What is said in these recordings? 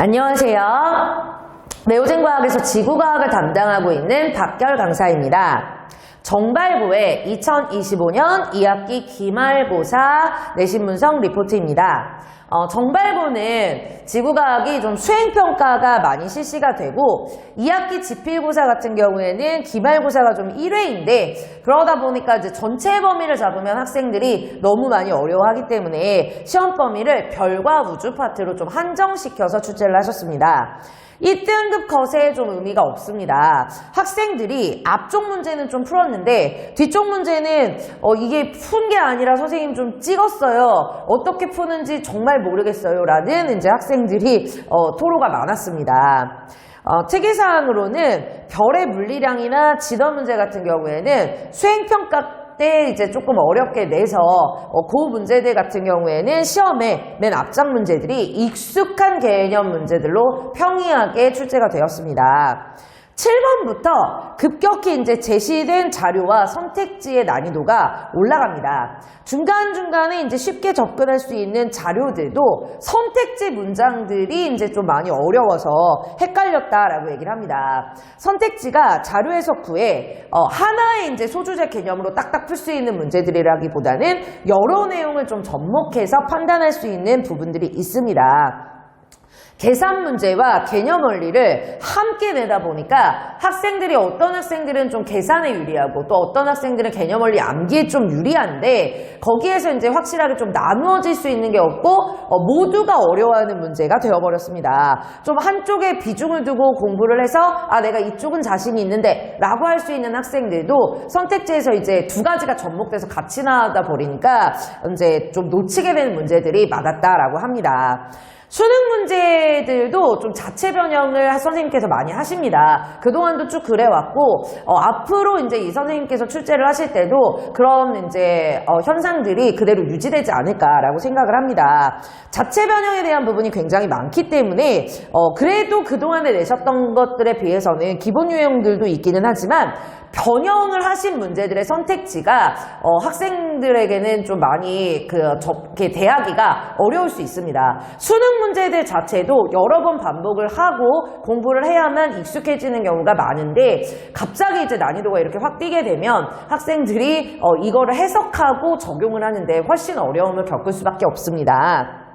안녕하세요. 네오젠과학에서 지구과학을 담당하고 있는 박결 강사입니다. 정발고의 2025년 2학기 기말고사 내신 분석 리포트입니다. 정발고는 지구과학이 좀 수행평가가 많이 실시가 되고 2학기 지필고사 같은 경우에는 기말고사가 좀 1회인데 그러다 보니까 이제 전체 범위를 잡으면 학생들이 너무 많이 어려워하기 때문에 시험 범위를 별과 우주 파트로 좀 한정시켜서 출제를 하셨습니다. 1등급 컷에 좀 의미가 없습니다. 학생들이 앞쪽 문제는 좀 풀었는데 뒤쪽 문제는 이게 푼 게 아니라 선생님 좀 찍었어요. 어떻게 푸는지 정말 모르겠어요. 라는 이제 학생들이 토로가 많았습니다. 체계사항으로는 별의 물리량이나 지더 문제 같은 경우에는 수행평가 때 이제 조금 어렵게 내서 그 문제들 같은 경우에는 시험에 맨 앞장 문제들이 익숙한 개념 문제들로 평이하게 출제가 되었습니다. 7번부터 급격히 이제 제시된 자료와 선택지의 난이도가 올라갑니다. 중간중간에 이제 쉽게 접근할 수 있는 자료들도 선택지 문장들이 이제 좀 많이 어려워서 헷갈렸다라고 얘기를 합니다. 선택지가 자료에서 구해 하나의 이제 소주제 개념으로 딱딱 풀 수 있는 문제들이라기보다는 여러 내용을 좀 접목해서 판단할 수 있는 부분들이 있습니다. 계산 문제와 개념 원리를 함께 내다 보니까 학생들이 어떤 학생들은 좀 계산에 유리하고 또 어떤 학생들은 개념 원리 암기에 좀 유리한데 거기에서 이제 확실하게 좀 나누어질 수 있는 게 없고 모두가 어려워하는 문제가 되어버렸습니다. 좀 한쪽에 비중을 두고 공부를 해서 내가 이쪽은 자신이 있는데 라고 할 수 있는 학생들도 선택지에서 이제 두 가지가 접목돼서 같이 나오다 버리니까 이제 좀 놓치게 되는 문제들이 많았다라고 합니다. 수능 문제들도 좀 자체 변형을 선생님께서 많이 하십니다. 그동안도 쭉 그래왔고, 앞으로 이제 이 선생님께서 출제를 하실 때도 그런 이제, 현상들이 그대로 유지되지 않을까라고 생각을 합니다. 자체 변형에 대한 부분이 굉장히 많기 때문에, 그래도 그동안에 내셨던 것들에 비해서는 기본 유형들도 있기는 하지만, 변형을 하신 문제들의 선택지가 학생들에게는 좀 많이 대하기가 어려울 수 있습니다. 수능 문제들 자체도 여러 번 반복을 하고 공부를 해야만 익숙해지는 경우가 많은데 갑자기 이제 난이도가 이렇게 확 뛰게 되면 학생들이 이거를 해석하고 적용을 하는데 훨씬 어려움을 겪을 수밖에 없습니다.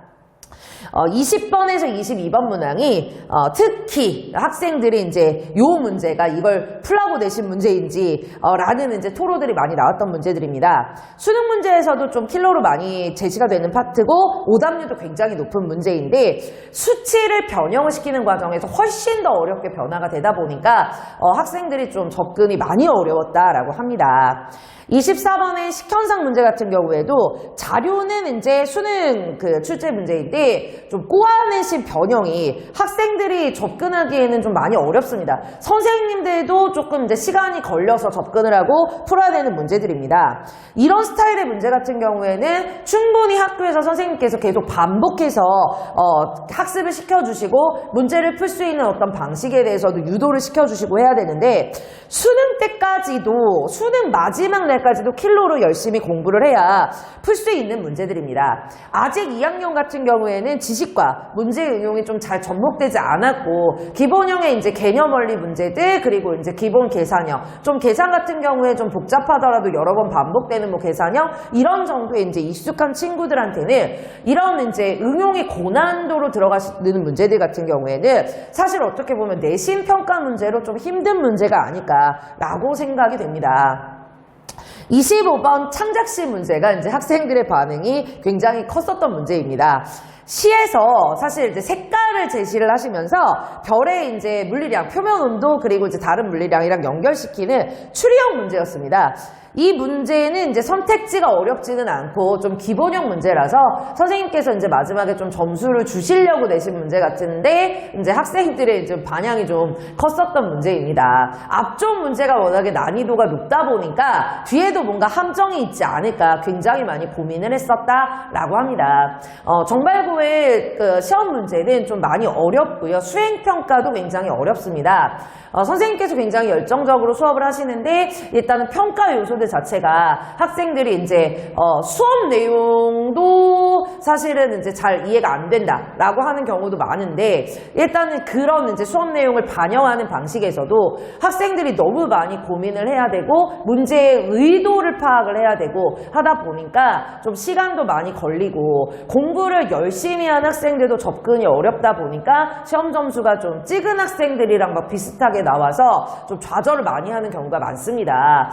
20번에서 22번 문항이 특히 학생들이 이제 요 문제가 이걸 풀라고 내신 문제인지 라는 이제 토로들이 많이 나왔던 문제들입니다. 수능 문제에서도 좀 킬러로 많이 제시가 되는 파트고 오답률도 굉장히 높은 문제인데 수치를 변형을 시키는 과정에서 훨씬 더 어렵게 변화가 되다 보니까 학생들이 좀 접근이 많이 어려웠다라고 합니다. 24번의 식현상 문제 같은 경우에도 자료는 이제 수능 출제 문제인데 좀 꼬아내신 변형이 학생들이 접근하기에는 좀 많이 어렵습니다. 선생님들도 조금 이제 시간이 걸려서 접근을 하고 풀어야 되는 문제들입니다. 이런 스타일의 문제 같은 경우에는 충분히 학교에서 선생님께서 계속 반복해서 학습을 시켜주시고 문제를 풀 수 있는 어떤 방식에 대해서도 유도를 시켜주시고 해야 되는데 수능 때까지도 수능 마지막 날까지도 킬로로 열심히 공부를 해야 풀 수 있는 문제들입니다. 아직 2학년 같은 경우에는 지식과 문제 응용이 좀 잘 접목되지 않았고 기본형의 이제 개념 원리 문제들 그리고 이제 기본 계산형 좀 계산 같은 경우에 좀 복잡하더라도 여러 번 반복되는 뭐 계산형 이런 정도의 이제 익숙한 친구들한테는 이런 이제 응용이 고난도로 들어가는 문제들 같은 경우에는 사실 어떻게 보면 내신 평가 문제로 좀 힘든 문제가 아닐까라고 생각이 됩니다. 25번 창작시 문제가 이제 학생들의 반응이 굉장히 컸었던 문제입니다. 시에서 사실 이제 색깔을 제시를 하시면서 별의 이제 물리량, 표면 온도 그리고 이제 다른 물리량이랑 연결시키는 추리형 문제였습니다. 이 문제는 이제 선택지가 어렵지는 않고 좀 기본형 문제라서 선생님께서 이제 마지막에 좀 점수를 주시려고 내신 문제 같은데 이제 학생들의 이제 반향이 좀 컸었던 문제입니다. 앞쪽 문제가 워낙에 난이도가 높다 보니까 뒤에도 뭔가 함정이 있지 않을까 굉장히 많이 고민을 했었다라고 합니다. 정발고의 시험 문제는 좀 많이 어렵고요. 수행평가도 굉장히 어렵습니다. 선생님께서 굉장히 열정적으로 수업을 하시는데 일단은 평가 요소들 자체가 학생들이 이제 수업 내용도 사실은 이제 잘 이해가 안 된다라고 하는 경우도 많은데 일단은 그런 이제 수업 내용을 반영하는 방식에서도 학생들이 너무 많이 고민을 해야 되고 문제의 의도를 파악을 해야 되고 하다 보니까 좀 시간도 많이 걸리고 공부를 열심히 한 학생들도 접근이 어렵다 보니까 시험 점수가 좀 찍은 학생들이랑 막 비슷하게 나와서 좀 좌절을 많이 하는 경우가 많습니다.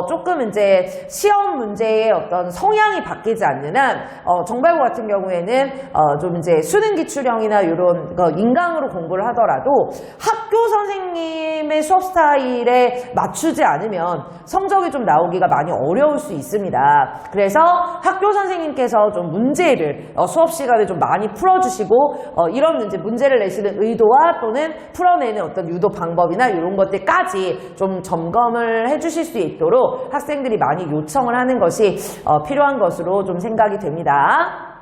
조금 이제 시험 문제의 어떤 성향이 바뀌지 않는 한 정발고 같은 경우에는 좀 이제 수능 기출형이나 이런 인강으로 공부를 하더라도 학교 선생님의 수업 스타일에 맞추지 않으면 성적이 좀 나오기가 많이 어려울 수 있습니다. 그래서 학교 선생님께서 좀 문제를 수업 시간에 좀 많이 풀어주시고 이런 이제 문제를 내시는 의도와 또는 풀어내는 어떤 유도 방법이나 이런 것들까지 좀 점검을 해주실 수 있도록 학생들이 많이 요청을 하는 것이 필요한 것으로 좀 생각이 됩니다.